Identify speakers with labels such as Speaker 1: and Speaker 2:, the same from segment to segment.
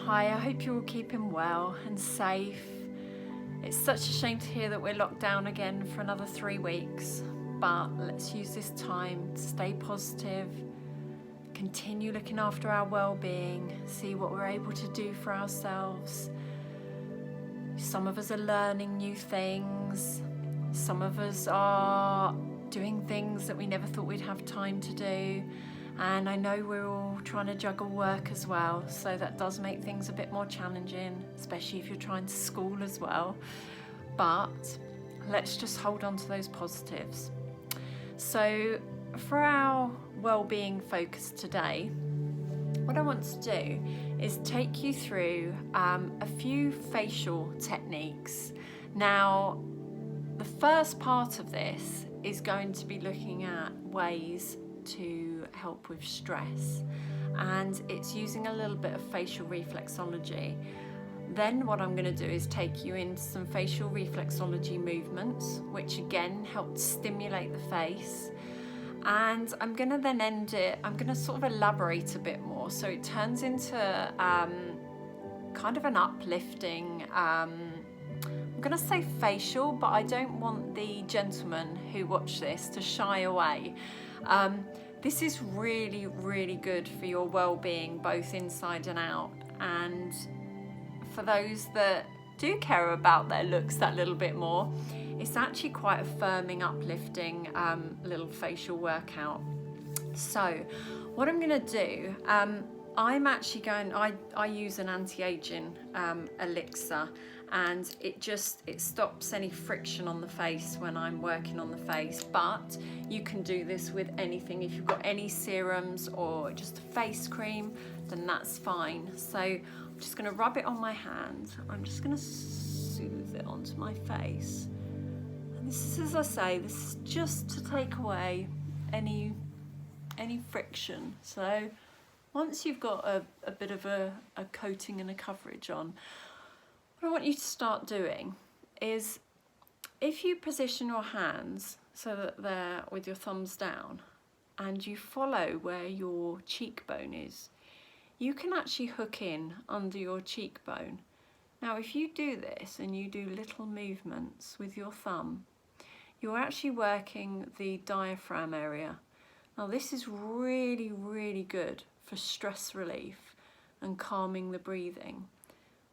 Speaker 1: Hi, I hope you're all keeping well and safe. It's such a shame to hear that we're locked down again for another 3 weeks, but let's use this time to stay positive, continue looking after our well-being, see what we're able to do for ourselves. Some of us are learning new things, some of us are doing things that we never thought we'd have time to do. And I know we're all trying to juggle work as well, so that does make things a bit more challenging, especially if you're trying to school as well. But let's just hold on to those positives. So for our well-being focus today, what I want to do is take you through a few facial techniques. Now, the first part of this is going to be looking at ways to help with stress, and it's using a little bit of facial reflexology. Then what I'm going to do is take you into some facial reflexology movements, which again help stimulate the face, and I'm going to then end it, I'm going to sort of elaborate a bit more so it turns into kind of an uplifting, I'm going to say facial, but I don't want the gentlemen who watch this to shy away. This is really, really good for your well-being, both inside and out. And for those that do care about their looks that little bit more, it's actually quite a firming, uplifting little facial workout. So what I'm going to do, I'm actually I use an anti-aging elixir, and it stops any friction on the face when I'm working on the face. But you can do this with anything. If you've got any serums or just a face cream, then that's fine. So I'm just going to rub it on my hand. I'm just going to soothe it onto my face. And this is, as I say, this is just to take away any friction. So once you've got a bit of a coating and a coverage on, what I want you to start doing is, if you position your hands so that they're with your thumbs down and you follow where your cheekbone is, you can actually hook in under your cheekbone. Now, if you do this and you do little movements with your thumb, you're actually working the diaphragm area. Now, this is really, really good for stress relief and calming the breathing.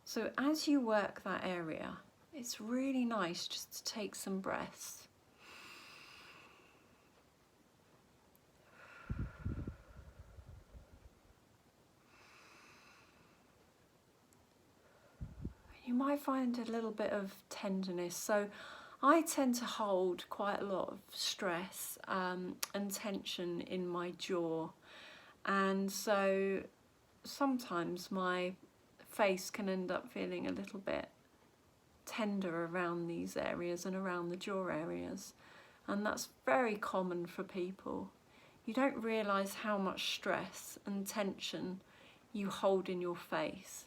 Speaker 1: So as you work that area, it's really nice just to take some breaths. You might find a little bit of tenderness. So I tend to hold quite a lot of stress and tension in my jaw. And so sometimes my face can end up feeling a little bit tender around these areas and around the jaw areas, and that's very common for people. You don't realise how much stress and tension you hold in your face.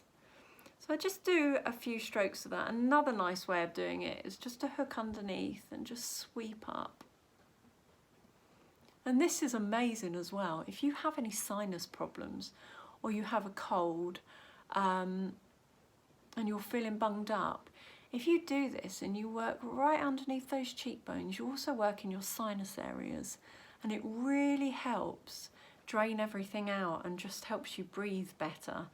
Speaker 1: So I just do a few strokes of that. Another nice way of doing it is just to hook underneath and just sweep up. And this is amazing as well. If you have any sinus problems or you have a cold, and you're feeling bunged up, if you do this and you work right underneath those cheekbones, you also work in your sinus areas, and it really helps drain everything out and just helps you breathe better.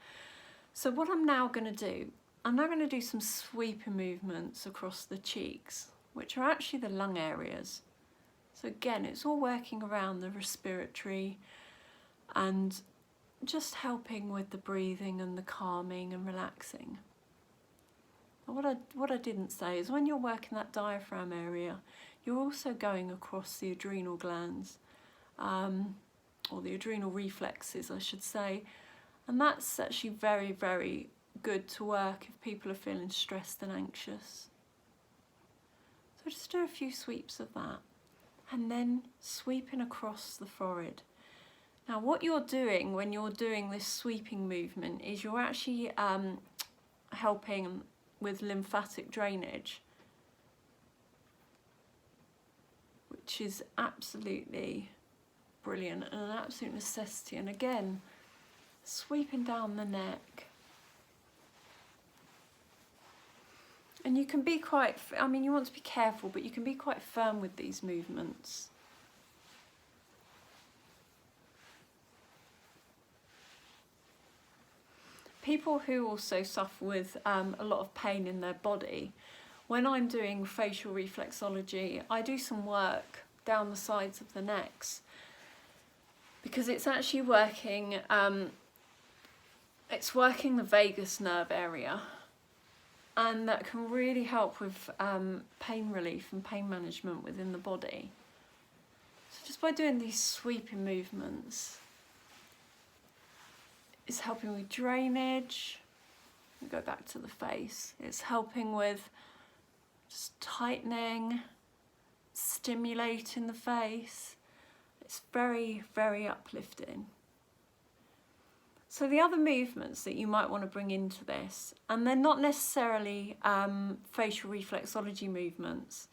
Speaker 1: So what I'm now going to do, I'm now going to do some sweeping movements across the cheeks, which are actually the lung areas. So again, it's all working around the respiratory and just helping with the breathing and the calming and relaxing. And what I didn't say is, when you're working that diaphragm area, you're also going across the adrenal glands, or the adrenal reflexes, I should say. And that's actually very, very good to work if people are feeling stressed and anxious. So just do a few sweeps of that, and then sweeping across the forehead. Now, what you're doing when you're doing this sweeping movement is you're actually helping with lymphatic drainage, which is absolutely brilliant and an absolute necessity. And again, sweeping down the neck, And you can be quite, I mean, you want to be careful, but you can be quite firm with these movements. People who also suffer with a lot of pain in their body, when I'm doing facial reflexology, I do some work down the sides of the necks, because it's actually working, it's working the vagus nerve area, and that can really help with pain relief and pain management within the body. So just by doing these sweeping movements, it's helping with drainage. We go back to the face. It's helping with just tightening, stimulating the face. It's very, very uplifting. So the other movements that you might want to bring into this, and they're not necessarily facial reflexology movements,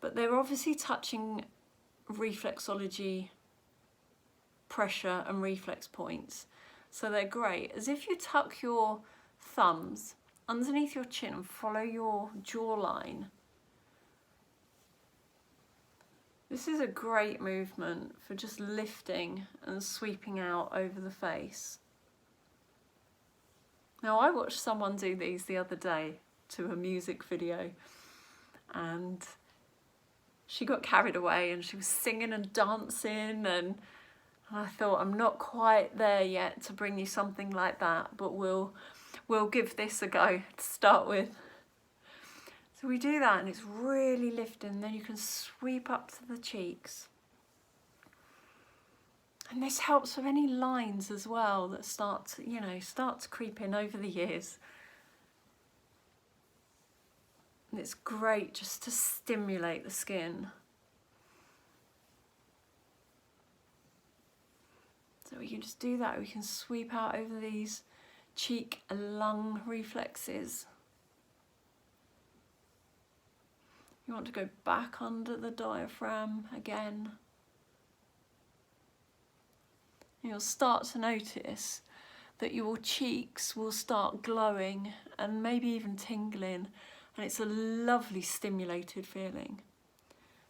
Speaker 1: but they're obviously touching reflexology pressure and reflex points. So they're great. As if you tuck your thumbs underneath your chin and follow your jawline. This is a great movement for just lifting and sweeping out over the face. Now, I watched someone do these the other day to a music video, and she got carried away and she was singing and dancing, and I thought, I'm not quite there yet to bring you something like that, but we'll give this a go to start with. So we do that, and it's really lifting. Then you can sweep up to the cheeks. And this helps with any lines as well that start to creep in over the years. And it's great just to stimulate the skin. So we can just do that. We can sweep out over these cheek and lung reflexes. You want to go back under the diaphragm again. You'll start to notice that your cheeks will start glowing and maybe even tingling, and it's a lovely stimulated feeling.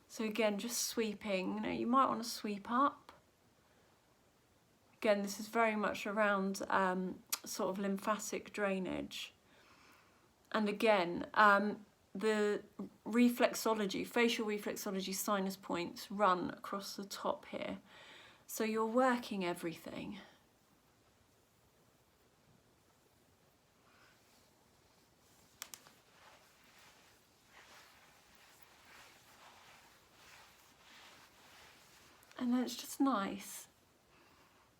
Speaker 1: So again, just sweeping. You might want to sweep up. Again, this is very much around sort of lymphatic drainage. And again, the reflexology, facial reflexology sinus points run across the top here. So you're working everything. And then it's just nice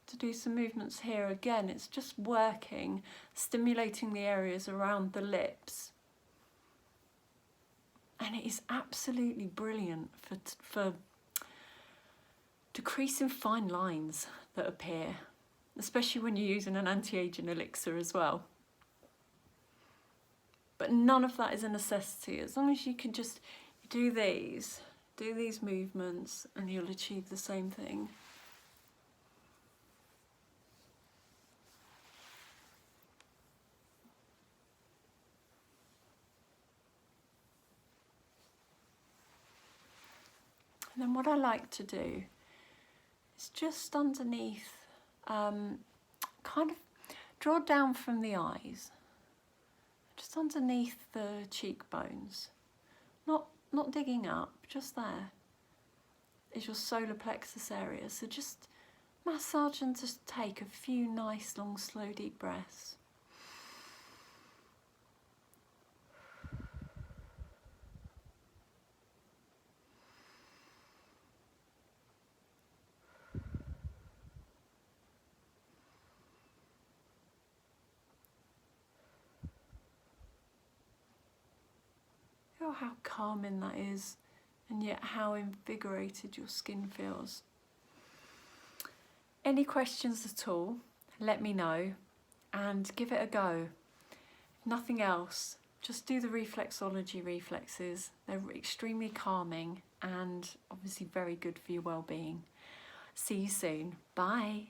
Speaker 1: to do some movements here. Again, it's just working, stimulating the areas around the lips. And it is absolutely brilliant for decreasing fine lines that appear, especially when you're using an anti-aging elixir as well. But none of that is a necessity. As long as you can just do these movements, and you'll achieve the same thing. And then what I like to do is just underneath, kind of draw down from the eyes, just underneath the cheekbones, not digging up, just there is your solar plexus area. So just massage and just take a few nice, long, slow, deep breaths. Feel how calming that is, and yet how invigorated your skin feels. Any questions at all, let me know and give it a go. If nothing else, just do the reflexology reflexes. They're extremely calming and obviously very good for your well-being. See you soon. Bye.